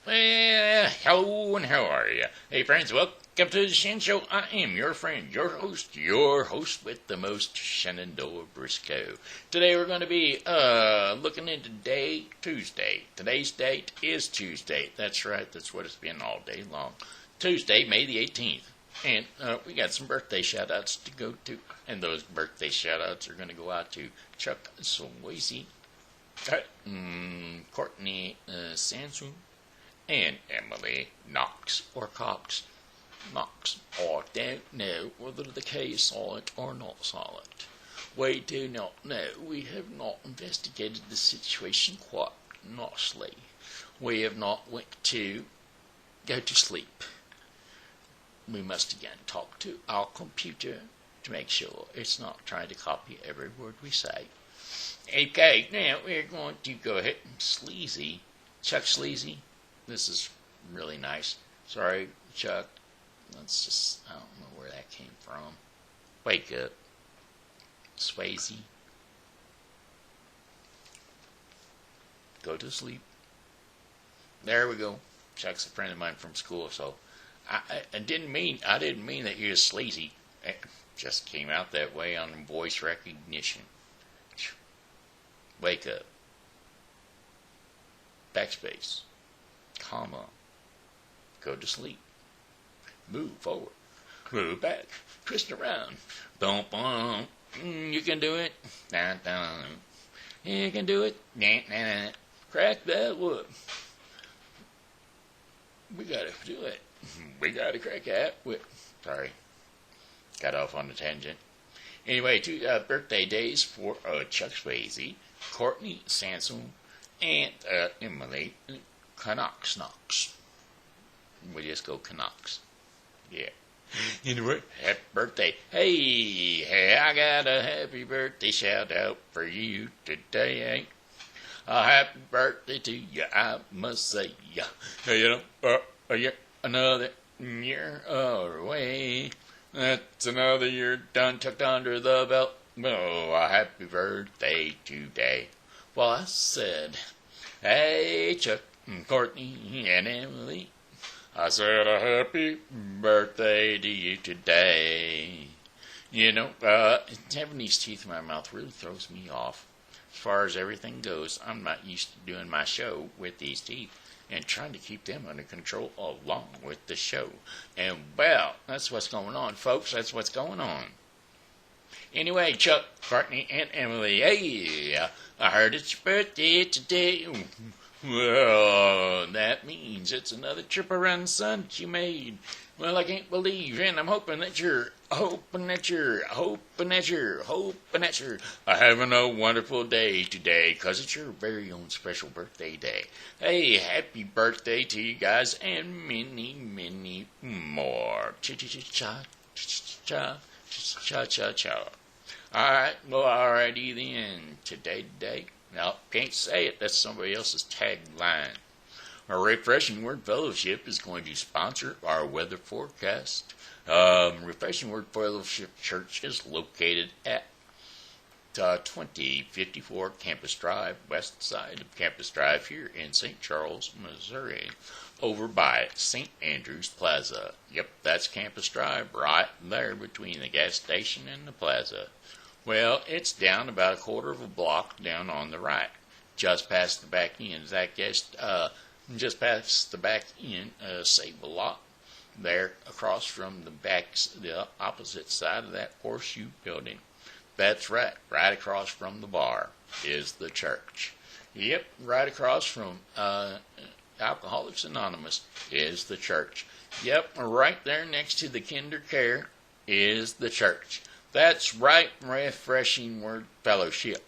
Well, hello and how are you? Hey friends, welcome to the Shen Show. I am your friend, your host with the most, Shenandoah Briscoe. Today we're going to be looking into day Tuesday. Today's date is Tuesday. That's right, that's what it's been all day long. Tuesday, May the 18th. And we got some birthday shout-outs to go to. And those birthday shout-outs are going to go out to Chuck Swayze, Courtney Sansone, and Emily Knox or Cox. Knox. I don't know whether the K is solid or not solid. We do not know. We have not investigated the situation quite nicely. We have not went to go to sleep. We must again talk to our computer to make sure it's not trying to copy every word we say. Okay, now we're going to go ahead and Sleazy. Chuck Swayze. This is really nice. Sorry, Chuck. I don't know where that came from. Wake up. Swayze. Go to sleep. There we go. Chuck's a friend of mine from school, so I didn't mean that you're sleazy. It just came out that way on voice recognition. Wake up. Backspace. Comma. Go to sleep. Move forward. Move back. Twist around. Bump on. You can do it. Dun, dun. You can do it. Nah, nah, nah. Crack that wood. We gotta do it. We gotta crack that wood. Sorry. Got off on a tangent. Anyway, two birthday days for Chuck Swayze, Courtney Sansone, and Emily Knox. We just go Knox. Yeah. Anyway, happy birthday. Hey, I got a happy birthday shout out for you today. A happy birthday to you, I must say. You know, another year away. That's another year done, tucked under the belt. Oh, a happy birthday today. Well, I said, hey, Chuck, Courtney, and Emily. I said a happy birthday to you today. You know, having these teeth in my mouth really throws me off. As far as everything goes, I'm not used to doing my show with these teeth and trying to keep them under control along with the show. And, well, that's what's going on, folks. That's what's going on. Anyway, Chuck, Courtney, and Emily, hey, I heard it's your birthday today. Well, that means it's another trip around the sun that you made. Well, I can't believe, and I'm hoping that you're having a wonderful day today, 'cause it's your very own special birthday day. Hey, happy birthday to you guys, and many, many more. Cha-cha-cha-cha-cha-cha-cha-cha. Alright, well, alrighty then. Today. Now, can't say it. That's somebody else's tagline. Our Refreshing Word Fellowship is going to sponsor our weather forecast. Refreshing Word Fellowship Church is located at 2054 Campus Drive, west side of Campus Drive here in St. Charles, Missouri, over by St. Andrews Plaza. Yep, that's Campus Drive right there between the gas station and the plaza. Well, it's down about a quarter of a block down on the right, just past the back end. Just past the back end, Save-A-Lot, there across from the opposite side of that horseshoe building. That's right across from the bar is the church. Yep, right across from Alcoholics Anonymous is the church. Yep, right there next to the Kinder Care is the church. That's right, Refreshing Word Fellowship,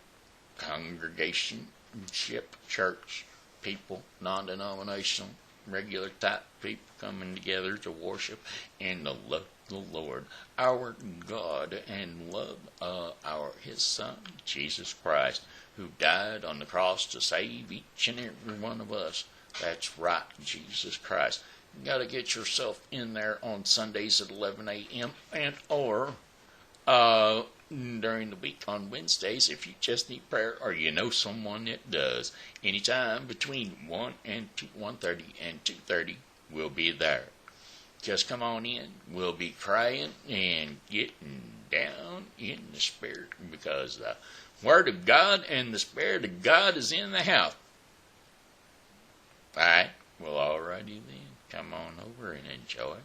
congregation, ship, church, people, non-denominational, regular type people coming together to worship and to love the Lord, our God, and love His Son, Jesus Christ, who died on the cross to save each and every one of us. That's right, Jesus Christ. You got to get yourself in there on Sundays at 11 a.m. and or during the week on Wednesdays if you just need prayer or you know someone that does. Anytime between 1:30 and 2:30, we'll be there. Just come on in. We'll be crying and getting down in the Spirit because the Word of God and the Spirit of God is in the house. Alright? Well, alrighty then. Come on over and enjoy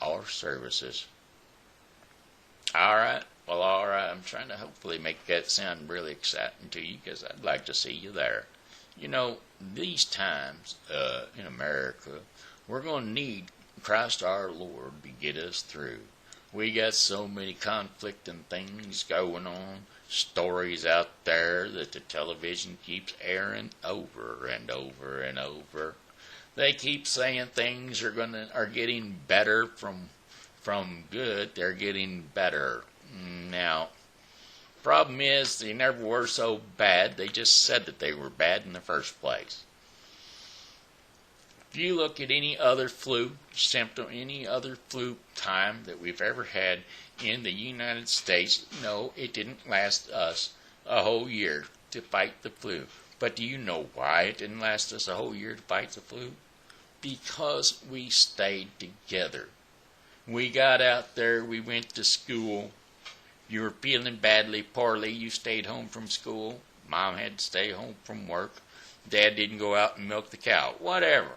our services. Alright? Well, alright. I'm trying to hopefully make that sound really exciting to you because I'd like to see you there. You know, these times in America, we're going to need Christ our Lord to get us through. We got so many conflicting things going on, stories out there that the television keeps airing over and over and over. They keep saying things are getting better from good. They're getting better. Now, problem is they never were so bad. They just said that they were bad in the first place. If you look at any other flu symptom, any other flu time that we've ever had in the United States, no, it didn't last us a whole year to fight the flu. But do you know why it didn't last us a whole year to fight the flu? Because we stayed together. We got out there, we went to school. You were feeling badly, poorly, you stayed home from school. Mom had to stay home from work. Dad didn't go out and milk the cow. Whatever.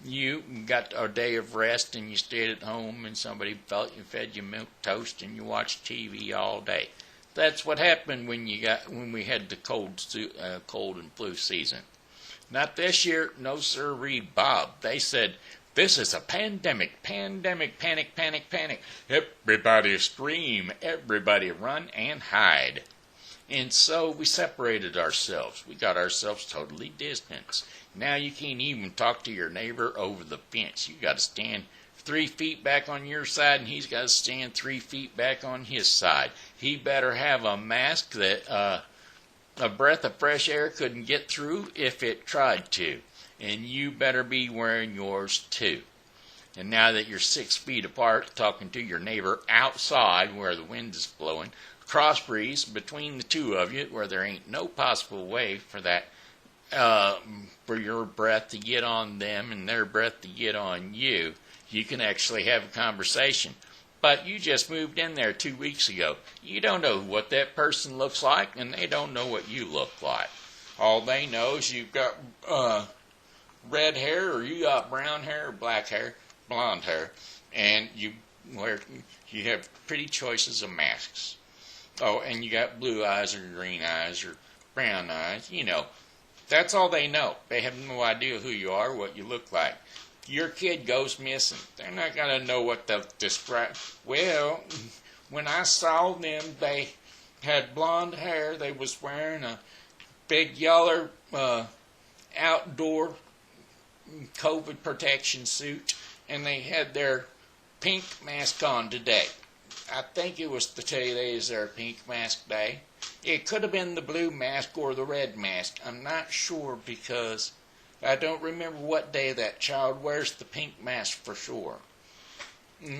You got a day of rest and you stayed at home and somebody fed you milk toast and you watched TV all day. That's what happened when we had the cold and flu season. Not this year, no sirree, Bob. They said, this is a pandemic, panic. Everybody scream, everybody run and hide. And so we separated ourselves. We got ourselves totally distanced. Now you can't even talk to your neighbor over the fence. You got to stand 3 feet back on your side, and he's got to stand 3 feet back on his side. He better have a mask that a breath of fresh air couldn't get through if it tried to. And you better be wearing yours too. And now that you're 6 feet apart, talking to your neighbor outside where the wind is blowing, cross breeze between the two of you where there ain't no possible way for that for your breath to get on them and their breath to get on you, you can actually have a conversation. But you just moved in there 2 weeks ago. You don't know what that person looks like, and they don't know what you look like. All they know is you've got red hair, or you got brown hair, or black hair, blonde hair, and you have pretty choices of masks. Oh, and you got blue eyes or green eyes or brown eyes. You know, that's all they know. They have no idea who you are, what you look like. Your kid goes missing. They're not going to know what to describe. Well, when I saw them, they had blonde hair. They was wearing a big yellow outdoor COVID protection suit, and they had their pink mask on today. I think it was today's their pink mask day. It could have been the blue mask or the red mask. I'm not sure because I don't remember what day that child wears the pink mask for sure.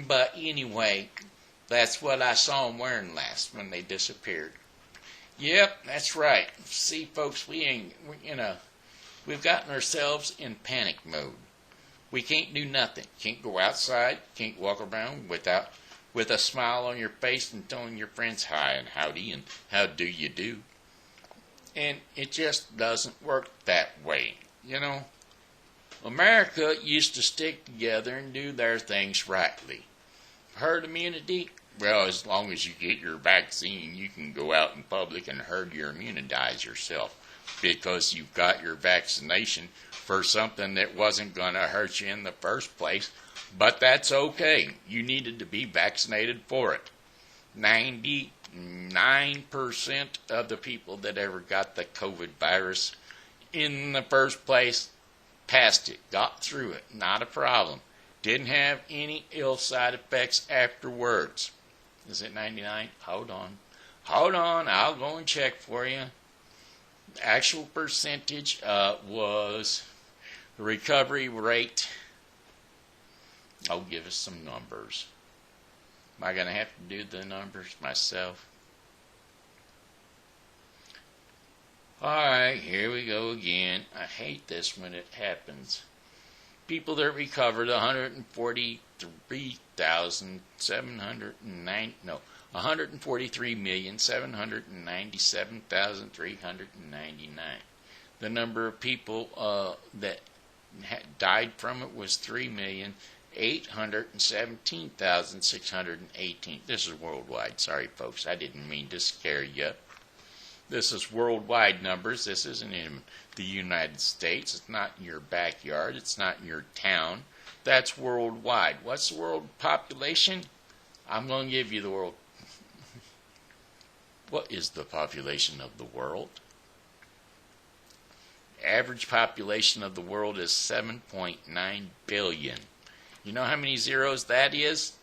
But anyway, that's what I saw them wearing last when they disappeared. Yep, that's right. See, folks, we've gotten ourselves in panic mode. We can't do nothing. Can't go outside. Can't walk around with a smile on your face and telling your friends hi and howdy and how do you do. And it just doesn't work that way. You know, America used to stick together and do their things rightly. Herd immunity, well, as long as you get your vaccine, you can go out in public and herd immunize yourself because you've got your vaccination for something that wasn't going to hurt you in the first place. But that's okay. You needed to be vaccinated for it. 99% of the people that ever got the COVID virus in the first place passed it, got through it, not a problem. Didn't have any ill side effects afterwards. Is it 99? Hold on, I'll go and check for you. The actual percentage was the recovery rate. I'll give us some numbers. Am I going to have to do the numbers myself? Alright, here we go again. I hate this when it happens. People that recovered 143,797,399. The number of people that died from it was 3,817,618. This is worldwide. Sorry, folks. I didn't mean to scare you. This is worldwide numbers. This isn't in the United States. It's not in your backyard. It's not in your town. That's worldwide. What's the world population? I'm going to give you the world. What is the population of the world? Average population of the world is 7.9 billion. You know how many zeros that is?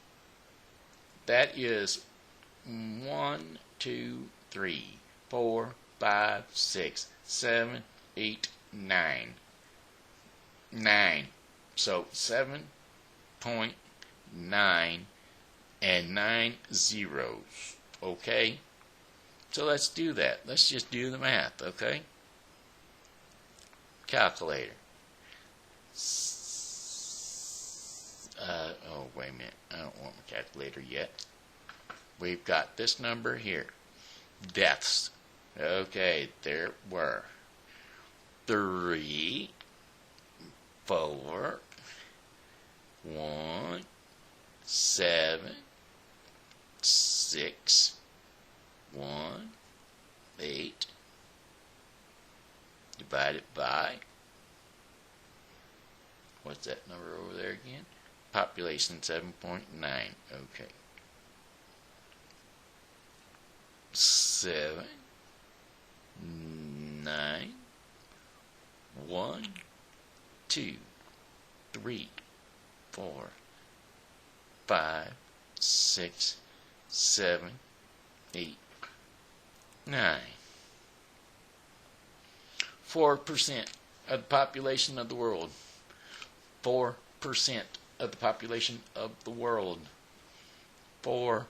That is 1, 2, 3, 4, 5, 6, 7, 8, 9. 9. So 7.9 and 9 zeros. Okay? So let's do that. Let's just do the math, okay? Calculator. Oh, wait a minute. I don't want my calculator yet. We've got this number here. Deaths. Okay, there were 3, 4, 1, 7, 6, 1, 8, divided by, what's that number over there again? Population 7.9. Okay. 7, 9, 1, 2, 3, 4, 5, 6, 7, 8, 9. 4% of the population of the world. 4% of the population of the world. 4%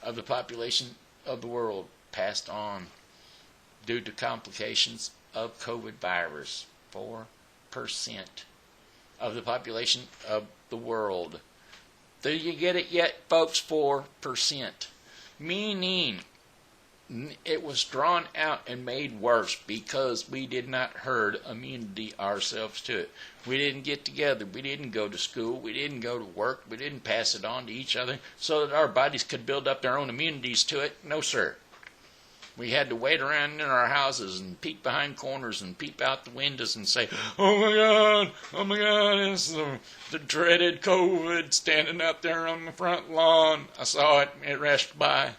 of the population of the world passed on due to complications of COVID virus. 4% of the population of the world. Do you get it yet, folks? 4%. Meaning it was drawn out and made worse because we did not herd immunity ourselves to it. We didn't get together. We didn't go to school. We didn't go to work. We didn't pass it on to each other so that our bodies could build up their own immunities to it. No, sir. We had to wait around in our houses and peek behind corners and peep out the windows and say, oh my God, it's the dreaded COVID standing out there on the front lawn. I saw it, it rushed by.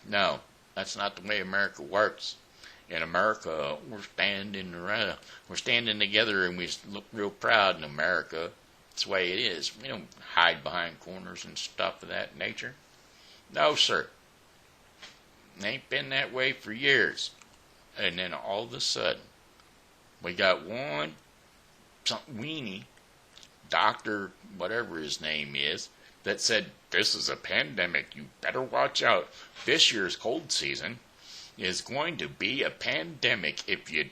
No, that's not the way America works. In America, we're standing together and we look real proud in America. That's the way it is. We don't hide behind corners and stuff of that nature. No, sir. It ain't been that way for years. And then all of a sudden, we got one weenie, doctor, whatever his name is, that said, this is a pandemic. You better watch out. This year's cold season is going to be a pandemic. If you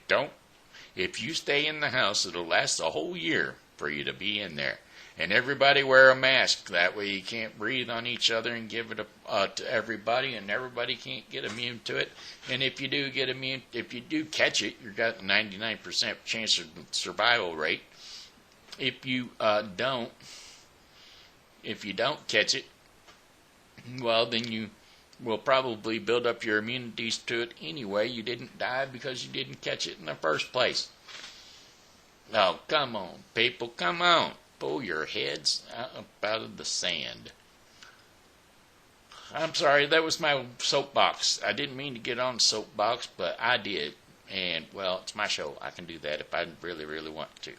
stay in the house, it'll last a whole year for you to be in there. And everybody wear a mask. That way you can't breathe on each other and give it to everybody, and everybody can't get immune to it. And if you do catch it, you've got a 99% chance of survival rate. If you don't catch it, well, then you will probably build up your immunities to it anyway. You didn't die because you didn't catch it in the first place. Oh, come on, people, come on. Pull your heads up out of the sand. I'm sorry, that was my soapbox. I didn't mean to get on the soapbox, but I did. And, well, it's my show. I can do that if I really, really want to.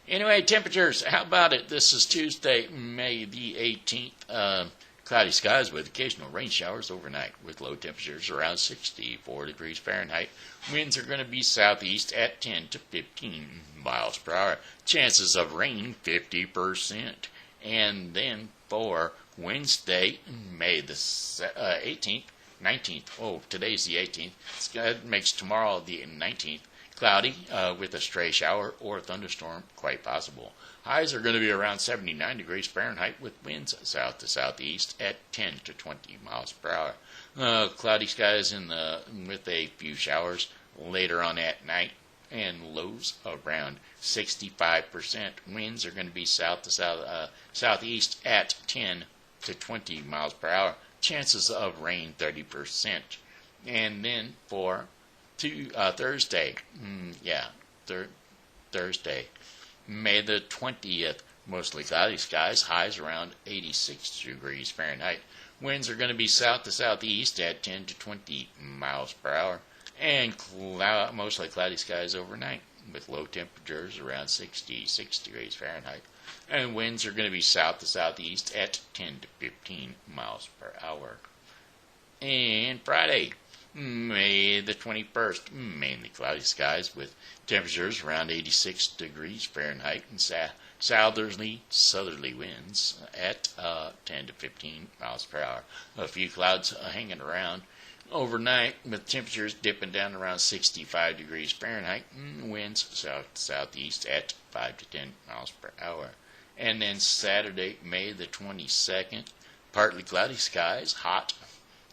Anyway, temperatures, how about it? This is Tuesday, May the 18th. Cloudy skies with occasional rain showers overnight with low temperatures around 64 degrees Fahrenheit. Winds are going to be southeast at 10 to 15 miles per hour. Chances of rain 50%. And then for Wednesday, May the 18th, 19th. Oh, today's the 18th. It makes tomorrow the 19th. Cloudy with a stray shower or thunderstorm, quite possible. Highs are going to be around 79 degrees Fahrenheit with winds south to southeast at 10 to 20 miles per hour. Cloudy skies with a few showers later on at night, and lows around 65%. Winds are going to be south to southeast at 10 to 20 miles per hour. Chances of rain 30%. And then for Thursday, Thursday, May the 20th, mostly cloudy skies, highs around 86 degrees Fahrenheit. Winds are going to be south to southeast at 10 to 20 miles per hour, and mostly cloudy skies overnight with low temperatures around 66 degrees Fahrenheit. And winds are going to be south to southeast at 10 to 15 miles per hour. And Friday, May the 21st, mainly cloudy skies with temperatures around 86 degrees Fahrenheit and southerly winds at 10 to 15 miles per hour. A few clouds hanging around overnight with temperatures dipping down around 65 degrees Fahrenheit and winds south to southeast at 5 to 10 miles per hour. And then Saturday, May the 22nd, partly cloudy skies, hot.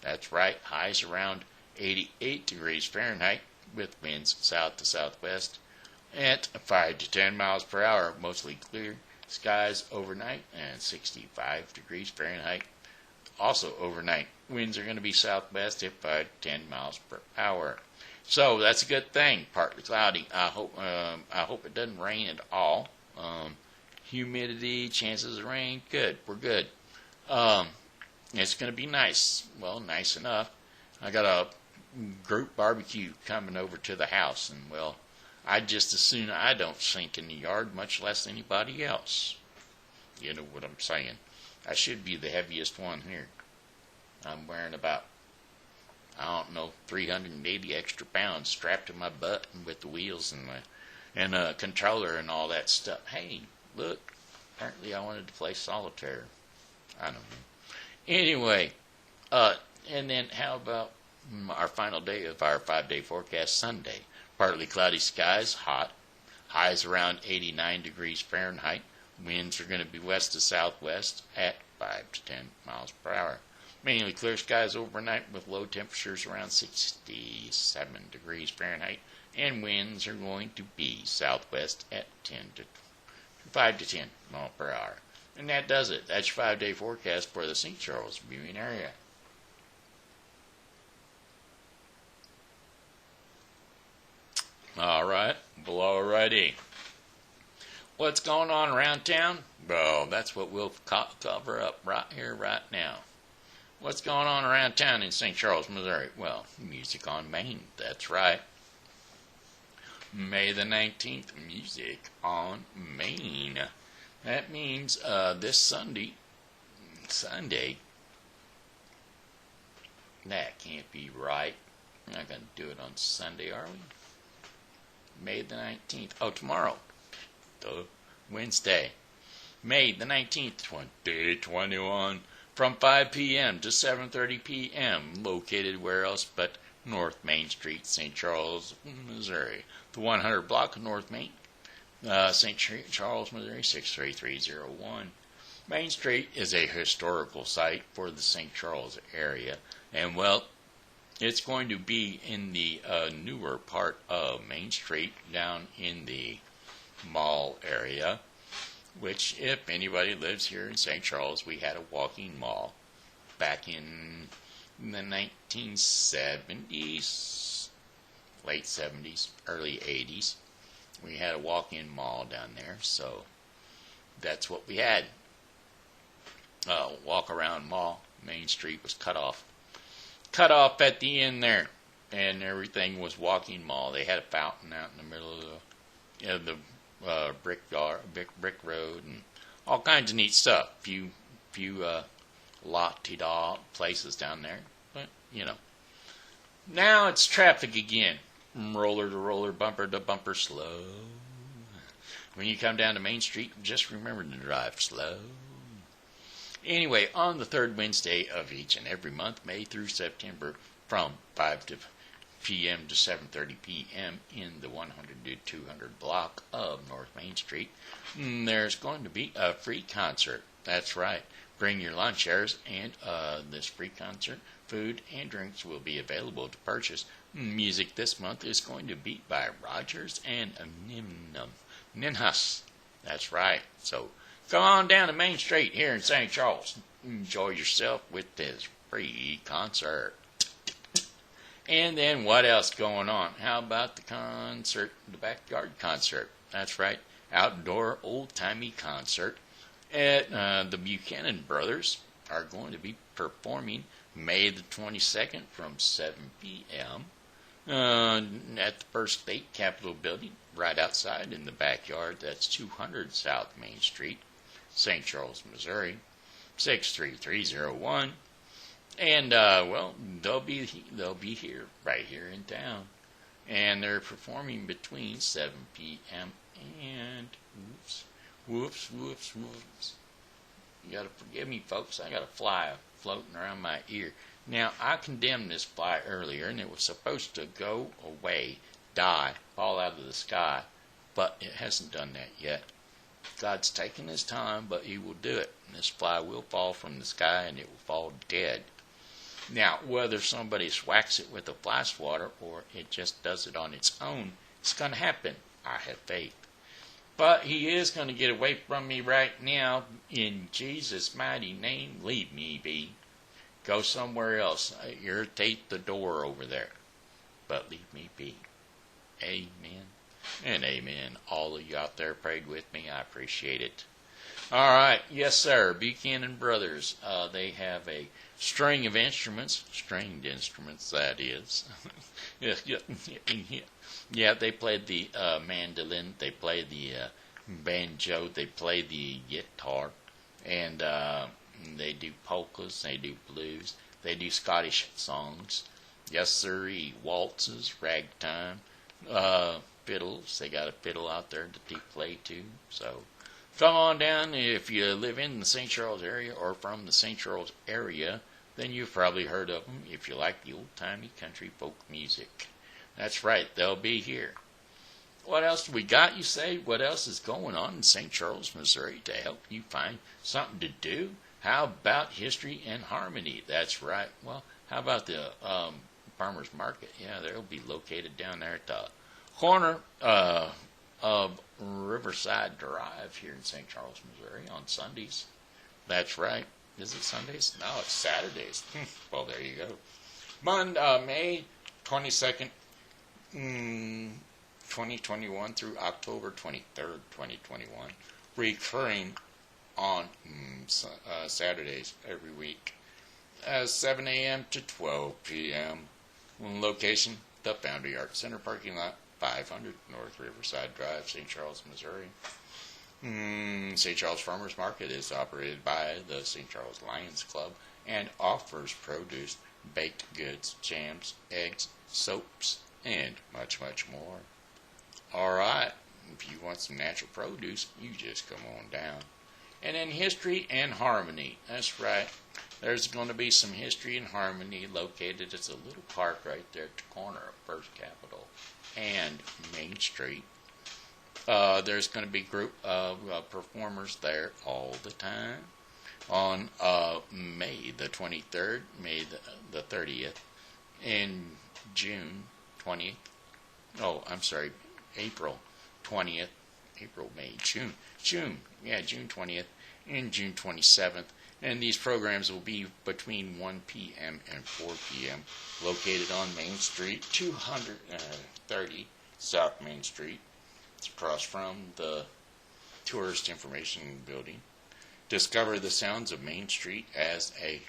That's right, highs around 88 degrees Fahrenheit with winds south to southwest at 5 to 10 miles per hour. Mostly clear skies overnight and 65 degrees Fahrenheit. Also overnight, winds are going to be southwest at 5 to 10 miles per hour. So that's a good thing. Partly cloudy. I hope it doesn't rain at all. Humidity, chances of rain, good. We're good. It's going to be nice. Well, nice enough. I got a group barbecue coming over to the house, and well, I'd just as soon I don't sink in the yard, much less anybody else. You know what I'm saying. I should be the heaviest one here. I'm wearing about, 380 extra pounds strapped to my butt and with the wheels and a controller and all that stuff. Hey, look, apparently I wanted to play solitaire. I don't know. Anyway, and then how about our final day of our 5-day forecast, Sunday? Partly cloudy skies, hot, highs around 89 degrees Fahrenheit. Winds are going to be west to southwest at 5 to 10 miles per hour. Mainly clear skies overnight with low temperatures around 67 degrees Fahrenheit. And winds are going to be southwest at 5 to 10 miles per hour. And that does it. That's your 5-day forecast for the St. Charles viewing area. All right. Well, alrighty. What's going on around town? Well, that's what we'll cover up right here, right now. What's going on around town in St. Charles, Missouri? Well, music on Main. That's right. May the 19th, music on Main. That means this Sunday, that can't be right. We're not going to do it on Sunday, are we? May the 19th. Oh, tomorrow. Wednesday. May the 19th, 2021. From 5 p.m. to 7:30 p.m. Located where else but North Main Street, St. Charles, Missouri. The 100 block of North Main. St. Charles, Missouri, 63301. Main Street is a historical site for the St. Charles area. And, well, it's going to be in the newer part of Main Street, down in the mall area, which, if anybody lives here in St. Charles, we had a walking mall back in the 1970s, late 70s, early 80s. We had a walk-in mall down there, so that's what we had. Walk-around mall. Main Street was cut off at the end there, and everything was walking mall. They had a fountain out in the middle of the brick road, and all kinds of neat stuff. Few la-ti-da places down there, but now it's traffic again. Roller to roller, bumper to bumper, slow. When you come down to Main Street, just remember to drive slow. Anyway, on the third Wednesday of each and every month, May through September, from 5 p.m. to 7:30 p.m. in the 100 to 200 block of North Main Street, there's going to be a free concert. That's right. Bring your lawn chairs, and this free concert, food and drinks will be available to purchase. Music this month is going to be by Rogers and Ninhas. That's right. So come on down to Main Street here in St. Charles. Enjoy yourself with this free concert. And then what else going on? How about the concert, the backyard concert? That's right. Outdoor old-timey concert at the Buchanan Brothers are going to be performing May the 22nd from 7 p.m. At the First State Capitol Building, right outside in the backyard. That's 200 South Main Street, St. Charles, Missouri, 63301. And well, they'll be here, right here in town, and they're performing between 7 p.m. and whoops. You gotta forgive me, folks. I got a fly floating around my ear. Now, I condemned this fly earlier, and it was supposed to go away, die, fall out of the sky, but it hasn't done that yet. God's taking his time, but he will do it. And this fly will fall from the sky, and it will fall dead. Now, whether somebody swacks it with a fly swatter or it just does it on its own, it's going to happen. I have faith. But he is going to get away from me right now. In Jesus' mighty name, leave me be. Go somewhere else. Irritate the door over there. But leave me be. Amen. And amen. All of you out there prayed with me. I appreciate it. All right. Yes, sir. Buchanan Brothers. They have a string of instruments. Stringed instruments, that is. Yeah, they played the mandolin. They play the banjo. They play the guitar. And they do polkas. They do blues. They do Scottish songs. Yes, sirree. Waltzes, ragtime, fiddles. They got a fiddle out there to play too. So come on down. If you live in the St. Charles area or from the St. Charles area, then you've probably heard of them if you like the old-timey country folk music. That's right, they'll be here. What else do we got, you say? What else is going on in St. Charles, Missouri to help you find something to do? How about History and Harmony? That's right. Well, how about the farmers market? Yeah, they'll be located down there at the corner of Riverside Drive here in St. Charles, Missouri on Sundays. That's right. Is it Sundays? No, it's Saturdays. Well, there you go. May 22nd, 2021 through October 23rd, 2021. Recurring on Saturdays every week. 7 a.m. to 12 p.m. Location, the Foundry Arts Center parking lot, 500 North Riverside Drive, St. Charles, Missouri. St. Charles Farmers Market is operated by the St. Charles Lions Club and offers produce, baked goods, jams, eggs, soaps, and much, much more. All right, if you want some natural produce, you just come on down. And then History and Harmony. That's right. There's going to be some History and Harmony located. It's a little park right there at the corner of First Capitol and Main Street. There's going to be a group of performers there all the time on May the 23rd, May the 30th, and June 20th. Oh, I'm sorry, April 20th, April, May, June 20th and June 27th. And these programs will be between 1 p.m. and 4 p.m. located on Main Street, 230 South Main Street. It's across from the Tourist Information Building. Discover the sounds of Main Street as a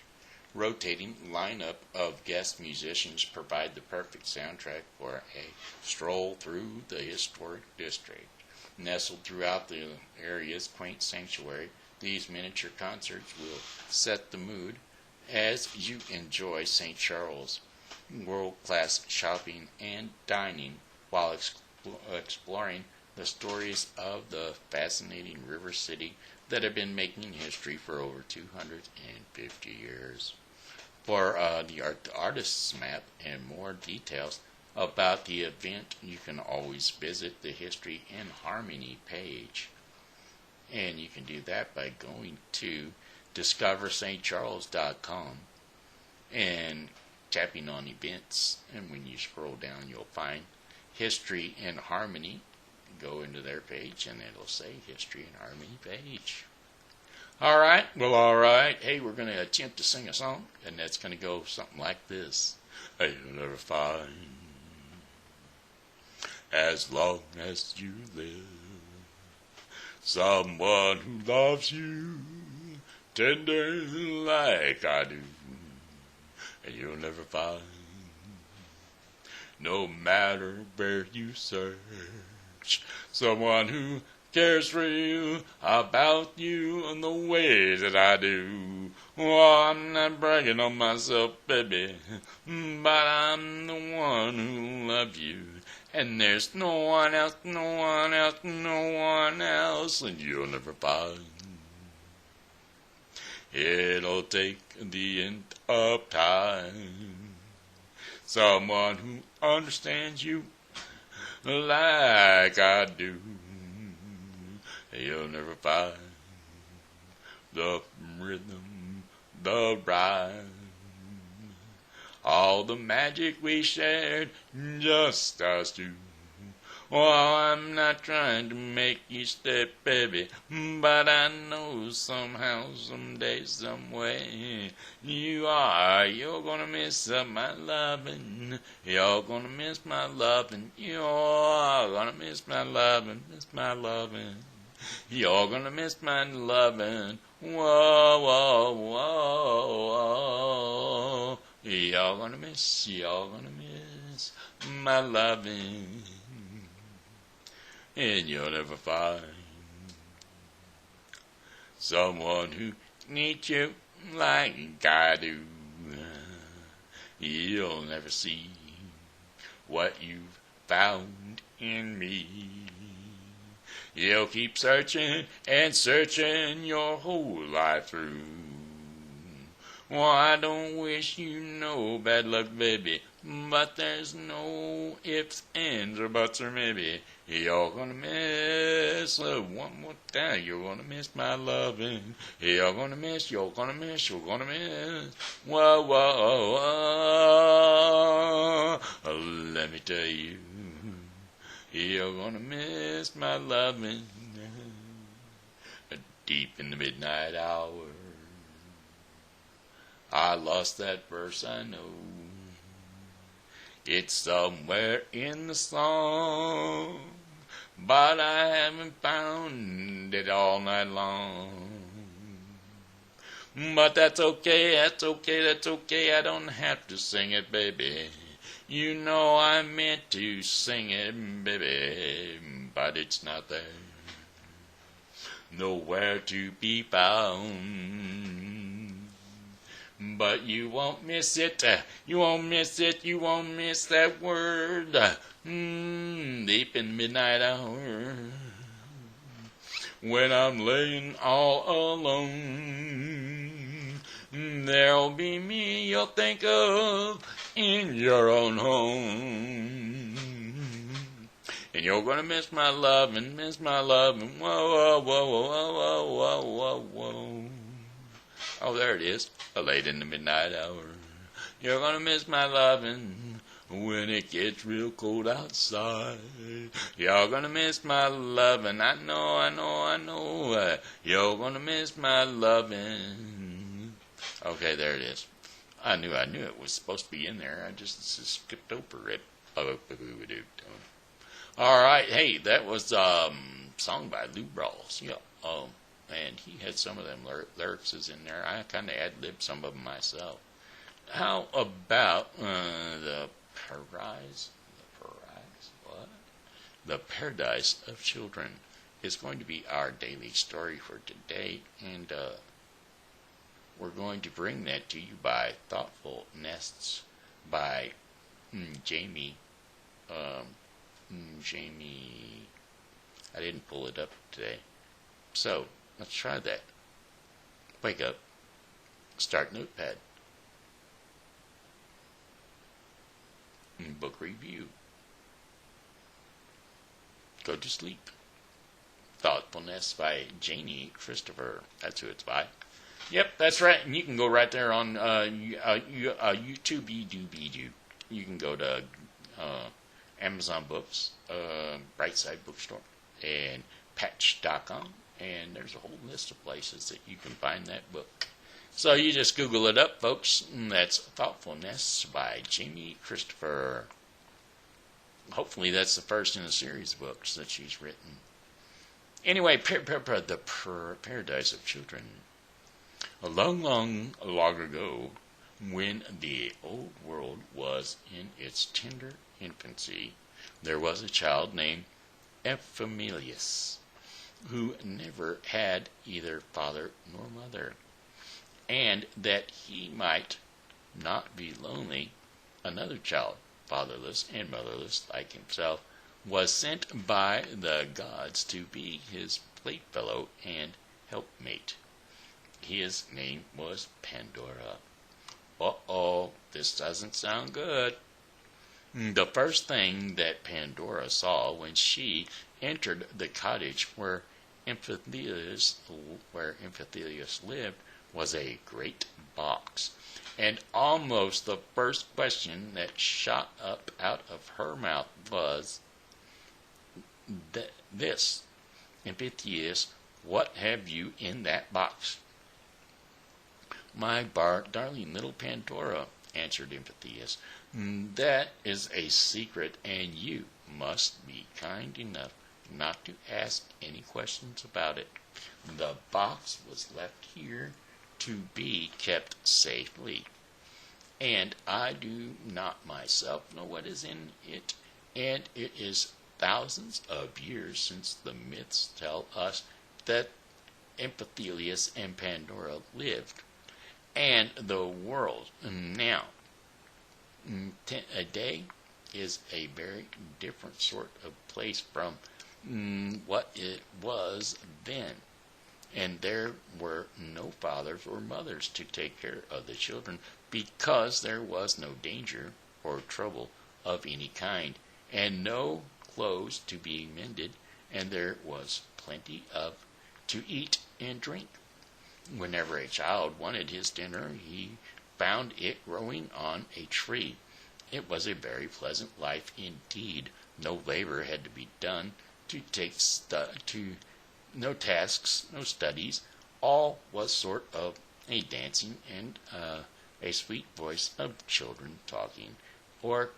rotating lineup of guest musicians provide the perfect soundtrack for a stroll through the historic district. Nestled throughout the area's quaint sanctuary, these miniature concerts will set the mood as you enjoy St. Charles' world-class shopping and dining while exploring the stories of the fascinating river city that have been making history for over 250 years. For the artist's map and more details about the event, you can always visit the History in Harmony page. And you can do that by going to discoverstcharles.com and tapping on events. And when you scroll down, you'll find History in Harmony. Go into their page and it'll say History in Harmony page. Alright, hey, we're going to attempt to sing a song, and that's going to go something like this. You'll never find, as long as you live, someone who loves you tender like I do. And you'll never find, no matter where you search, someone who cares for you, about you, in the way that I do. Oh, I'm not bragging on myself, baby, but I'm the one who loves you. And there's no one else, no one else, no one else, and you'll never find. It'll take the end of time, someone who understands you like I do. You'll never find the rhythm, the rhyme, all the magic we shared, just us two. Oh, I'm not trying to make you stay, baby, but I know somehow, someday, some way, you're gonna miss my loving, you're gonna miss my loving, you're gonna miss my loving, you're gonna miss my loving, whoa, whoa, whoa, you're gonna miss my loving. And you'll never find someone who needs you like I do. You'll never see what you've found in me. You'll keep searching and searching your whole life through. Well, I don't wish you no bad luck, baby, but there's no ifs, ands, or buts, or maybe. You're gonna miss one more time. You're gonna miss my loving. You're gonna miss. Whoa, whoa, whoa. Let me tell you, you're gonna miss my loving. Deep in the midnight hour, I lost that verse, I know. It's somewhere in the song, but I haven't found it all night long. But that's okay, I don't have to sing it, baby. You know I meant to sing it, baby, but it's not there. Nowhere to be found. But you won't miss it, you won't miss that word, deep in midnight hour, when I'm laying all alone, there'll be me you'll think of in your own home, and you're gonna miss my lovin', whoa, whoa, whoa, whoa, whoa, whoa, whoa. Oh, there it is. Late in the midnight hour. You're gonna miss my lovin' when it gets real cold outside. You're gonna miss my lovin'. I know. You're gonna miss my lovin'. Okay, there it is. I knew it was supposed to be in there. I just skipped over it. All right, hey, that was song by Lou Rawls. Yeah. And he had some of them lyrics in there. I kind of ad-libbed some of them myself. How about the Paradise of Children is going to be our daily story for today, and we're going to bring that to you by Thoughtful Nests by Jamie I didn't pull it up today. So, let's try that. Wake up. Start Notepad. Book review. Go to sleep. Thoughtfulness by Janie Christopher. That's who it's by. Yep, that's right. And you can go right there on YouTube. You can go to Amazon Books, Brightside Bookstore, and Patch.com. And there's a whole list of places that you can find that book. So you just Google it up, folks. And that's Thoughtfulness by Jamie Christopher. Hopefully that's the first in a series of books that she's written. Anyway, the Paradise of Children. A long ago, when the old world was in its tender infancy, there was a child named Ephemelis, who never had either father nor mother. And that he might not be lonely, another child, fatherless and motherless like himself, was sent by the gods to be his playfellow and helpmate. His name was Pandora. Uh-oh, this doesn't sound good. The first thing that Pandora saw when she entered the cottage where Amphitheus lived was a great box. And almost the first question that shot up out of her mouth was this: Amphitheus, what have you in that box? My darling little Pandora, answered Amphitheus, that is a secret, and you must be kind enough not to ask any questions about it. The box was left here to be kept safely, and I do not myself know what is in it, and it is thousands of years since the myths tell us that Amphitheus and Pandora lived, and the world now, today, is a very different sort of place from what it was then. And there were no fathers or mothers to take care of the children because there was no danger or trouble of any kind, and no clothes to be mended, and there was plenty of to eat and drink. Whenever a child wanted his dinner, he found it growing on a tree. It was a very pleasant life indeed. No labor had to be done no tasks, no studies. All was sort of a dancing and a sweet voice of children talking, or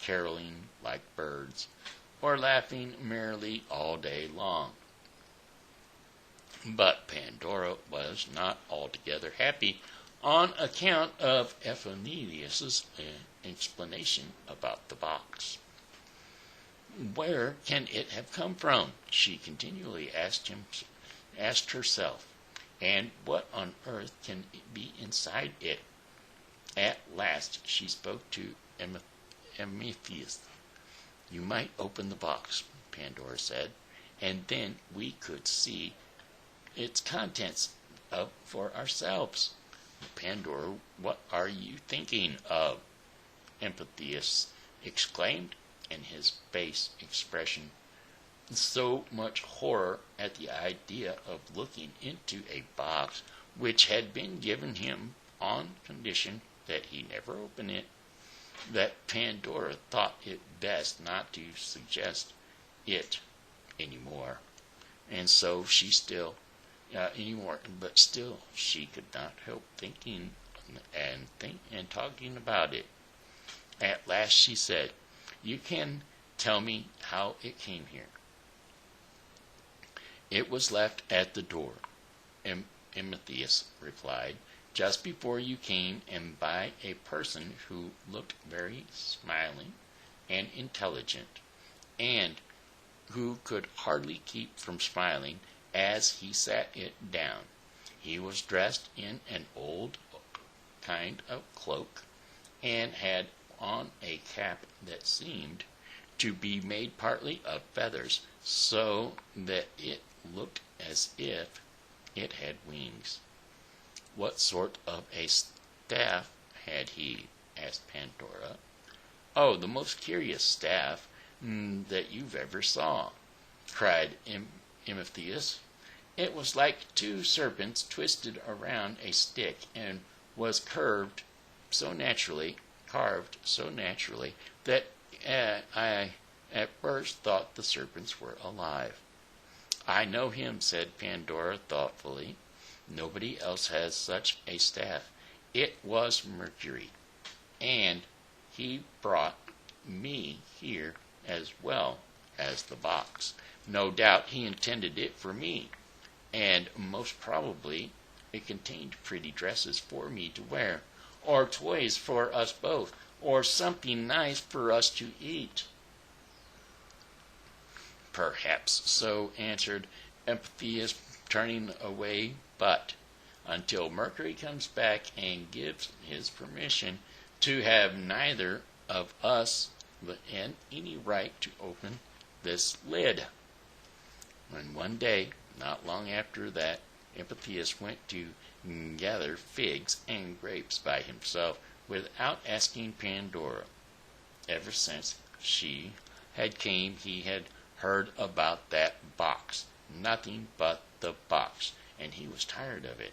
caroling like birds, or laughing merrily all day long. But Pandora was not altogether happy on account of Ephemelius's explanation about the box. Where can it have come from? She continually asked herself, and what on earth can be inside it? At last she spoke to Epimetheus. You might open the box, Pandora said, and then we could see its contents for ourselves. Pandora, what are you thinking of? Amphitheus exclaimed, and his face expression so much horror at the idea of looking into a box which had been given him on condition that he never open it, that Pandora thought it best not to suggest it anymore. And so she still but still she could not help thinking and talking about it. At last she said, "You can tell me how it came here." "It was left at the door," Epimetheus replied, "just before you came, and by a person who looked very smiling and intelligent, and who could hardly keep from smiling as he sat it down. He was dressed in an old kind of cloak, and had on a cap that seemed to be made partly of feathers, so that it looked as if it had wings. "What sort of a staff had he?" asked Pandora. "Oh, the most curious staff that you've ever saw," cried Epimetheus. "It was like two serpents twisted around a stick, and was carved so naturally that I at first thought the serpents were alive." "I know him," said Pandora thoughtfully. "Nobody else has such a staff. It was Mercury, and he brought me here as well as the box. No doubt he intended it for me, and most probably it contained pretty dresses for me to wear, or toys for us both, or something nice for us to eat." "Perhaps so," answered Epimetheus, turning away, "but until Mercury comes back and gives his permission to have neither of us any right to open this lid." And one day, not long after that, Epimetheus went to gather figs and grapes by himself without asking Pandora. Ever since she had came, he had heard about that box, nothing but the box, and he was tired of it.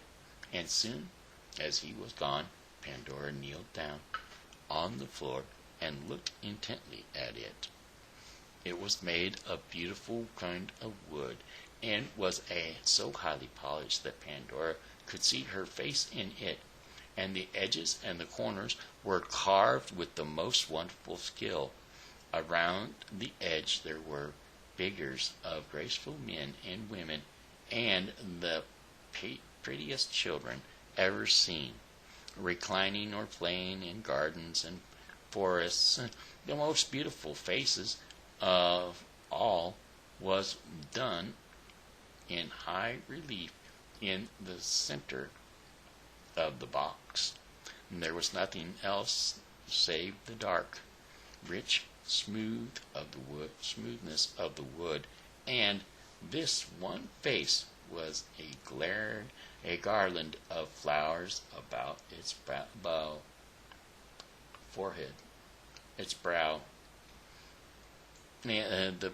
And soon as he was gone, Pandora kneeled down on the floor and looked intently at it. It was made of beautiful kind of wood, and was so highly polished that Pandora could see her face in it, and the edges and the corners were carved with the most wonderful skill. Around the edge there were figures of graceful men and women, and the prettiest children ever seen, reclining or playing in gardens and forests. The most beautiful faces of all was done in high relief in the center of the box. And there was nothing else save the dark, rich smoothness of the wood, and this one face was a garland of flowers about its forehead, its brow. The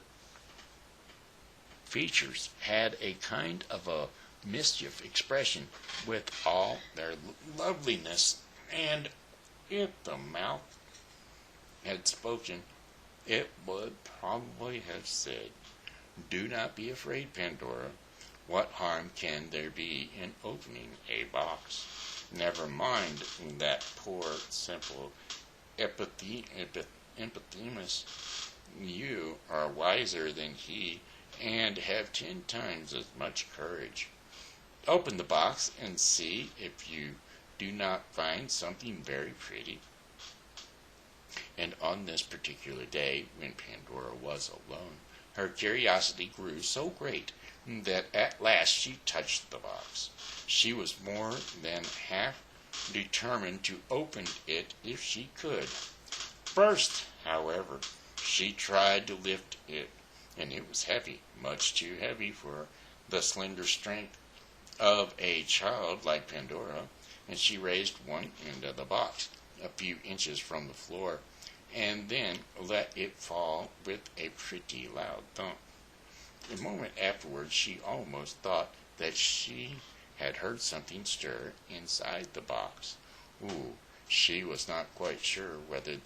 features had a kind of a mischief expression with all their loveliness, and if the mouth had spoken, it would probably have said, "Do not be afraid, Pandora. What harm can there be in opening a box? Never mind that poor, simple Epimetheus. You are wiser than he, and have 10 times as much courage. Open the box and see if you do not find something very pretty." And on this particular day, when Pandora was alone, her curiosity grew so great that at last she touched the box. She was more than half determined to open it if she could. First, however, she tried to lift it, and it was heavy, much too heavy for the slender strength of a child like Pandora, and she raised one end of the box a few inches from the floor, and then let it fall with a pretty loud thump. A moment afterwards she almost thought that she had heard something stir inside the box. She was not quite sure whether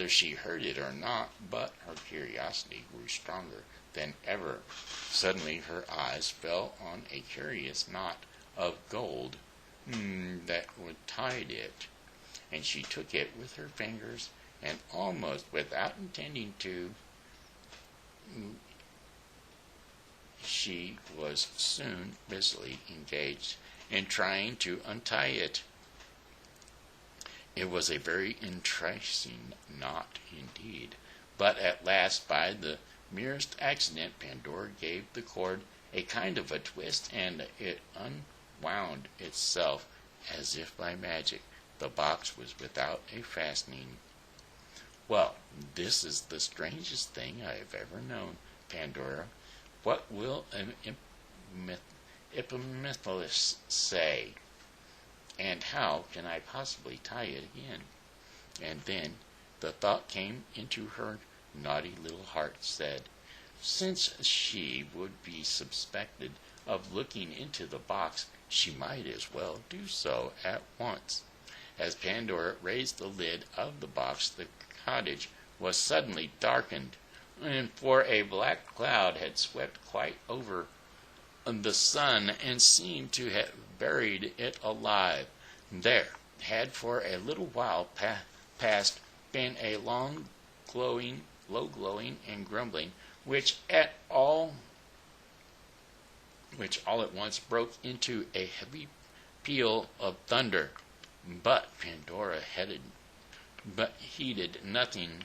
she heard it or not, but her curiosity grew stronger than ever. Suddenly her eyes fell on a curious knot of gold that would tied it, and she took it with her fingers, and almost without intending to, she was soon busily engaged in trying to untie it. It was a very enticing knot indeed, but at last, by the merest accident, Pandora gave the cord a kind of a twist, and it unwound itself as if by magic. The box was without a fastening. Well, this is the strangest thing I have ever known, Pandora. What will Epimetheus say? And how can I possibly tie it again? And then the thought came into her naughty little heart, said, since she would be suspected of looking into the box, she might as well do so at once. As Pandora raised the lid of the box, the cottage was suddenly darkened, for a black cloud had swept quite over the sun and seemed to have buried it alive. There had for a little while past been a low glowing and grumbling, which all at once broke into a heavy peal of thunder. But Pandora heeded nothing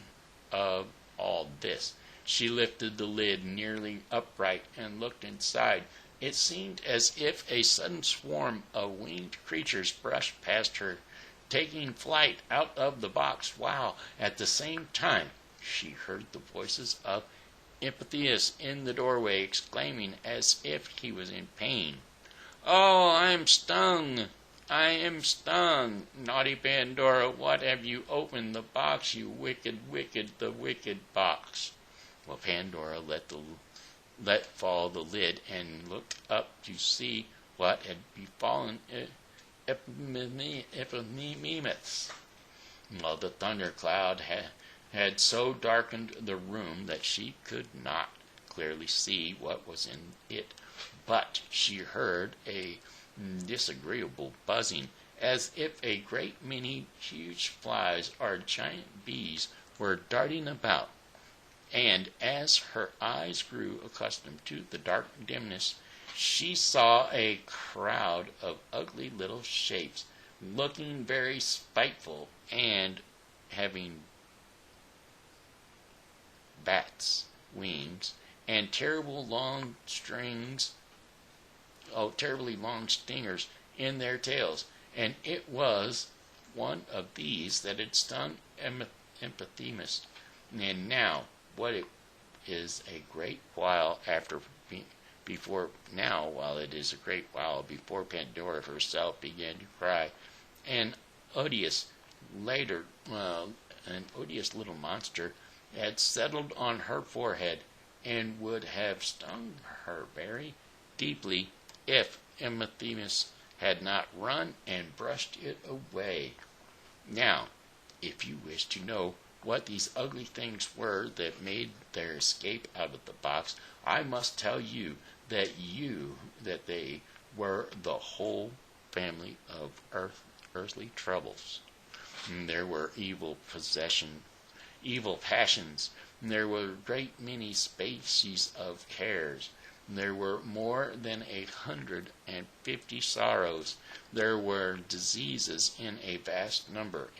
of all this. She lifted the lid nearly upright and looked inside. It seemed as if a sudden swarm of winged creatures brushed past her, taking flight out of the box, while at the same time she heard the voices of Epimetheus in the doorway, exclaiming as if he was in pain, "Oh, I am stung! I am stung! Naughty Pandora, what have you opened the box, you wicked, the wicked box?" Well, Pandora let fall the lid and looked up to see what had befallen Epimetheus. Well, the thundercloud had so darkened the room that she could not clearly see what was in it, but she heard a disagreeable buzzing, as if a great many huge flies or giant bees were darting about. And as her eyes grew accustomed to the dark dimness, she saw a crowd of ugly little shapes, looking very spiteful and having bats' wings and terribly long stingers in their tails. And it was one of these that had stung Epimetheus. And now, what it is a great while before Pandora herself began to cry, an odious little monster had settled on her forehead and would have stung her very deeply if Epimetheus had not run and brushed it away. Now, if you wish to know what these ugly things were that made their escape out of the box, I must tell you that they were the whole family of earthly troubles. There were evil passions. There were a great many species of cares. There were more than 150 sorrows. There were diseases in a vast number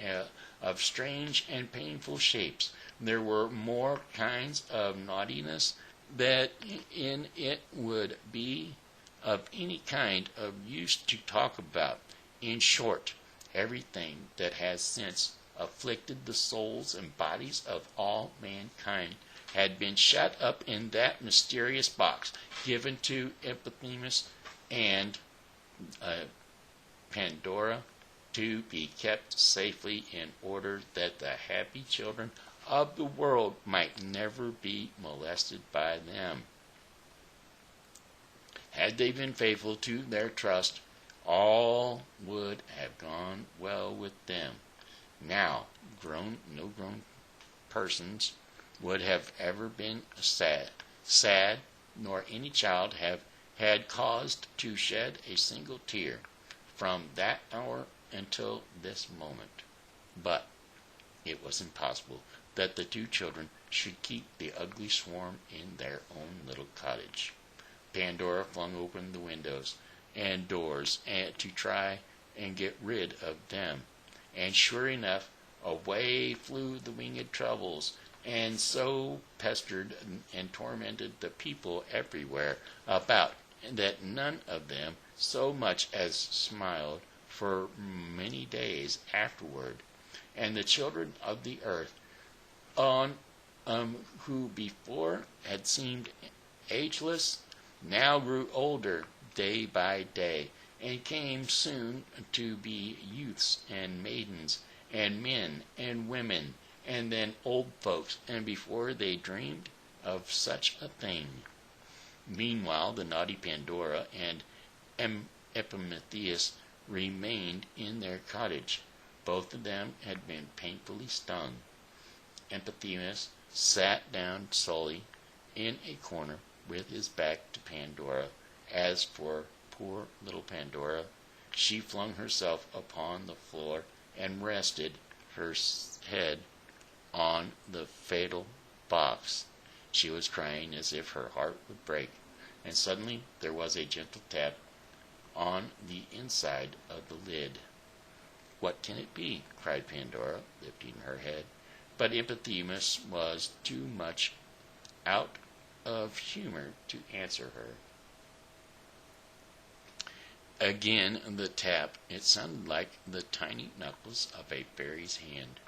of strange and painful shapes. There were more kinds of naughtiness that in it would be of any kind of use to talk about. In short, everything that has since afflicted the souls and bodies of all mankind had been shut up in that mysterious box given to Epimetheus and Pandora to be kept safely in order that the happy children of the world might never be molested by them. Had they been faithful to their trust, all would have gone well with them. Now, no grown persons would have ever been sad, nor any child have had cause to shed a single tear from that hour until this moment. But it was impossible that the two children should keep the ugly swarm in their own little cottage. Pandora flung open the windows and doors to try and get rid of them, and sure enough, away flew the winged troubles, and so pestered and tormented the people everywhere about that none of them so much as smiled for many days afterward. And the children of the earth on who before had seemed ageless, now grew older day by day, and came soon to be youths and maidens, and men and women, and then old folks, and before they dreamed of such a thing. Meanwhile, the naughty Pandora and Epimetheus remained in their cottage. Both of them had been painfully stung. Epimetheus sat down sully in a corner with his back to Pandora. As for poor little Pandora, she flung herself upon the floor and rested her head on the fatal box. She was crying as if her heart would break, and suddenly there was a gentle tap on the inside of the lid. "What can it be?" cried Pandora, lifting her head. But Epimetheus was too much out of humor to answer her. Again the tap. It sounded like the tiny knuckles of a fairy's hand.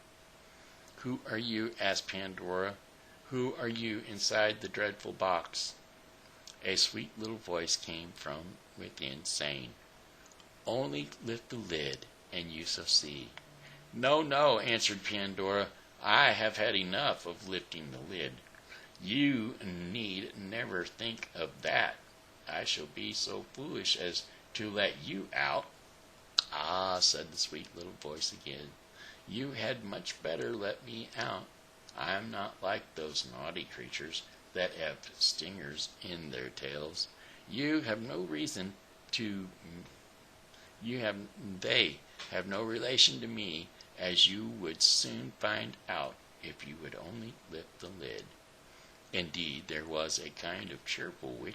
"Who are you?" asked Pandora. "Who are you inside the dreadful box?" A sweet little voice came from within, saying, "Only lift the lid, and you shall see." "No, no," answered Pandora. "I have had enough of lifting the lid. You need never think of that. I shall be so foolish as to let you out." "Ah," said the sweet little voice again, "you had much better let me out. I am not like those naughty creatures that have stingers in their tails. They have no relation to me, as you would soon find out if you would only lift the lid." Indeed, there was a kind of cheerful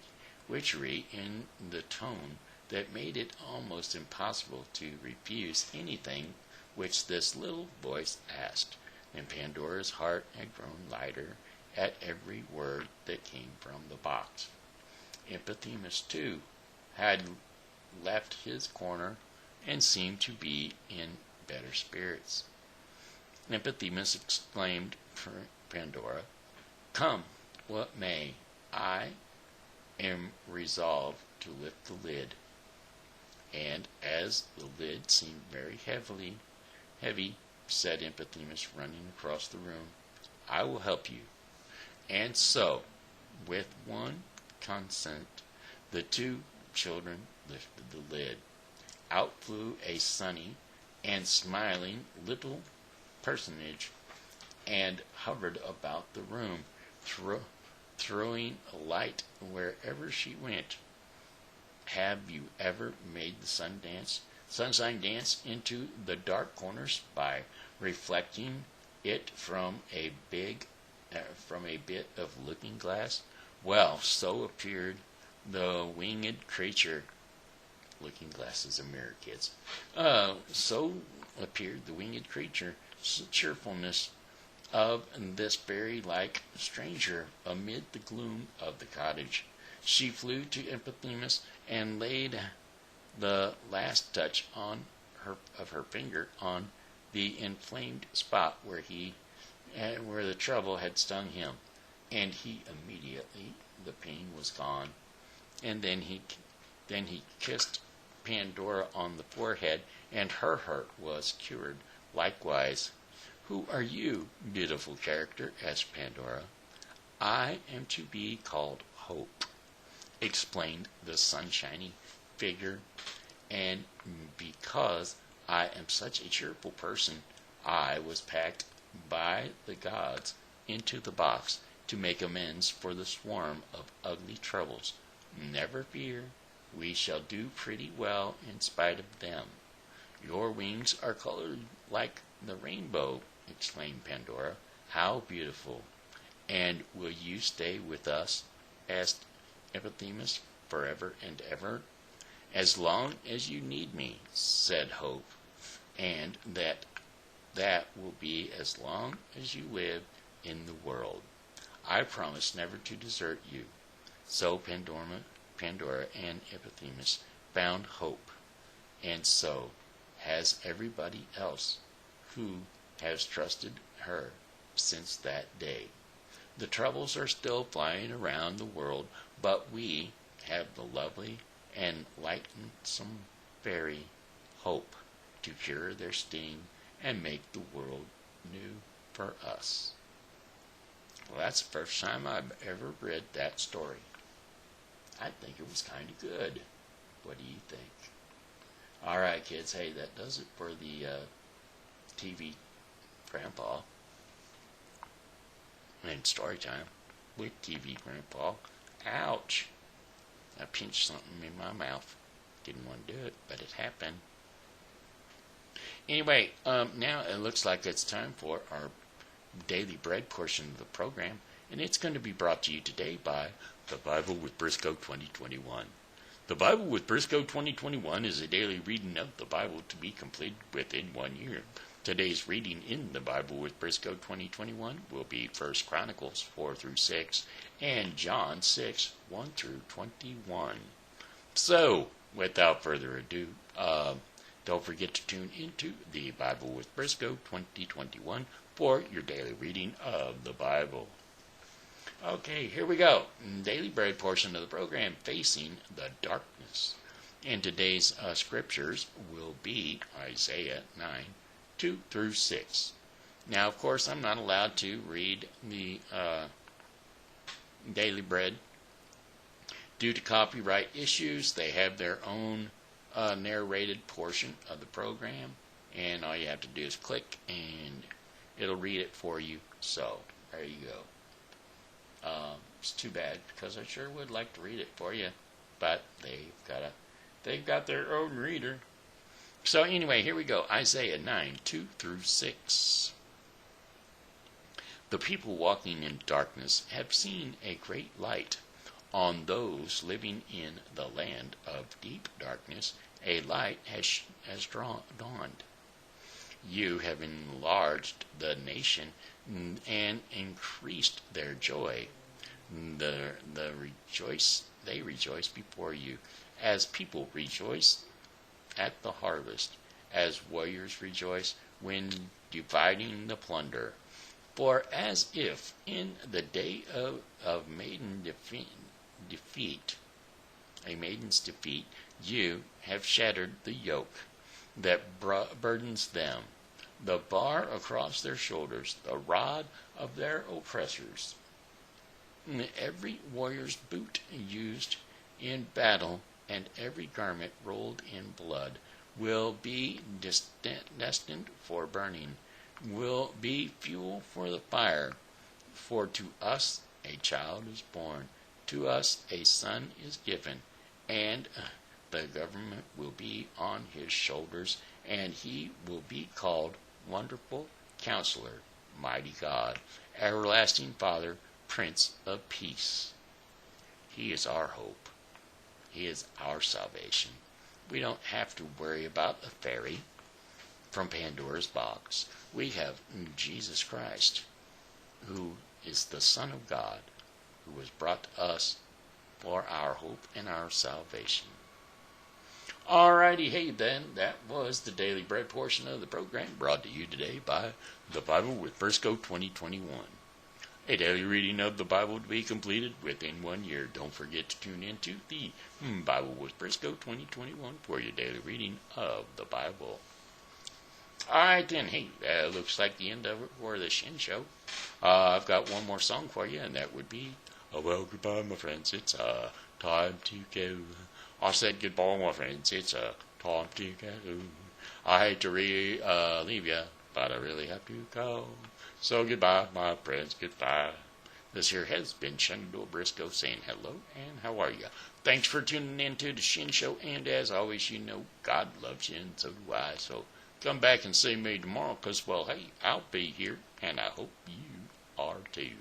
witchery in the tone that made it almost impossible to refuse anything which this little voice asked, and Pandora's heart had grown lighter at every word that came from the box. Epimetheus, too, had left his corner and seemed to be in better spirits. Epimetheus exclaimed for Pandora, "Come what may, I am resolved to lift the lid." And as the lid seemed very heavy, said Epimetheus, running across the room, "I will help you." And so, with one consent, the two children lifted the lid. Out flew a sunny and smiling little personage, and hovered about the room, throwing light wherever she went. Have you ever made the sunshine dance into the dark corners by reflecting it from a bit of looking glass? Well, so appeared the winged creature. Looking glass is a mirror, kids. So appeared the winged creature, cheerfulness of this fairy-like stranger amid the gloom of the cottage. She flew to Epimetheus and laid the last touch of her finger on the inflamed spot where the trouble had stung him, and the pain was gone. And then he kissed Pandora on the forehead, and her hurt was cured likewise. "Who are you, beautiful character?" asked Pandora. "I am to be called Hope," explained the sunshiny figure, "and because I am such a cheerful person, I was packed by the gods into the box to make amends for the swarm of ugly troubles. Never fear, we shall do pretty well in spite of them." "Your wings are colored like the rainbow," exclaimed Pandora. "How beautiful! And will you stay with us?" asked Epimetheus, "forever and ever?" "As long as you need me," said Hope, "and that will be as long as you live in the world. I promise never to desert you." So Pandora and Epimetheus found Hope, and so has everybody else who has trusted her since that day. The troubles are still flying around the world, but we have the lovely and lightsome fairy hope to cure their sting and make the world new for us. Well, that's the first time I've ever read that story. I think it was kind of good. What do you think? All right, kids. Hey, that does it for the TV Grandpa and story time with TV Grandpa. Ouch! I pinched something in my mouth. Didn't want to do it, but it happened. Anyway, now it looks like it's time for our Daily Bread portion of the program, and it's going to be brought to you today by The Bible with Briscoe 2021. The Bible with Briscoe 2021 is a daily reading of the Bible to be completed within 1 year. Today's reading in the Bible with Briscoe 2021 will be 1 Chronicles 4 through 6 and John 6, 1 through 21. So, without further ado, don't forget to tune into the Bible with Briscoe 2021 for your daily reading of the Bible. Okay, here we go. Daily Bread portion of the program, Facing the Darkness. And today's scriptures will be Isaiah 9, 2 through 6. Now, of course, I'm not allowed to read the Daily Bread due to copyright issues. They have their own narrated portion of the program, and all you have to do is click and it'll read it for you. So there you go. It's too bad because I sure would like to read it for you, but they've got their own reader. So anyway, here we go. Isaiah 9, 2 through 6. The people walking in darkness have seen a great light. On those living in the land of deep darkness, a light has dawned. You have enlarged the nation and increased their joy. They rejoice before you, as people rejoice at the harvest, as warriors rejoice when dividing the plunder. For as if in the day of maiden's defeat, you have shattered the yoke that burdens them, the bar across their shoulders, the rod of their oppressors. Every warrior's boot used in battle and every garment rolled in blood will be destined for burning, will be fuel for the fire. For to us a child is born, to us a son is given, and the government will be on his shoulders, and he will be called Wonderful Counselor, Mighty God, Everlasting Father, Prince of Peace. He is our hope. He is our salvation. We don't have to worry about a fairy from Pandora's box. We have Jesus Christ, who is the Son of God, who was brought to us for our hope and our salvation. Alrighty, hey then, that was the Daily Bread portion of the program brought to you today by The Bible with Briscoe 2021. A daily reading of the Bible to be completed within 1 year. Don't forget to tune into the Bible with Briscoe 2021 for your daily reading of the Bible. Alright then, hey, that looks like the end of it for the Shen Show. I've got one more song for you, and that would be, well, goodbye, my friends, it's time to go. I said goodbye, my friends, it's time to go. I hate to leave you, but I really have to go. So goodbye, my friends, goodbye. This here has been Shen Briscoe saying hello and how are you? Thanks for tuning in to the Shen Show, and as always, you know God loves you and so do I. So come back and see me tomorrow, because, well, hey, I'll be here, and I hope you are too.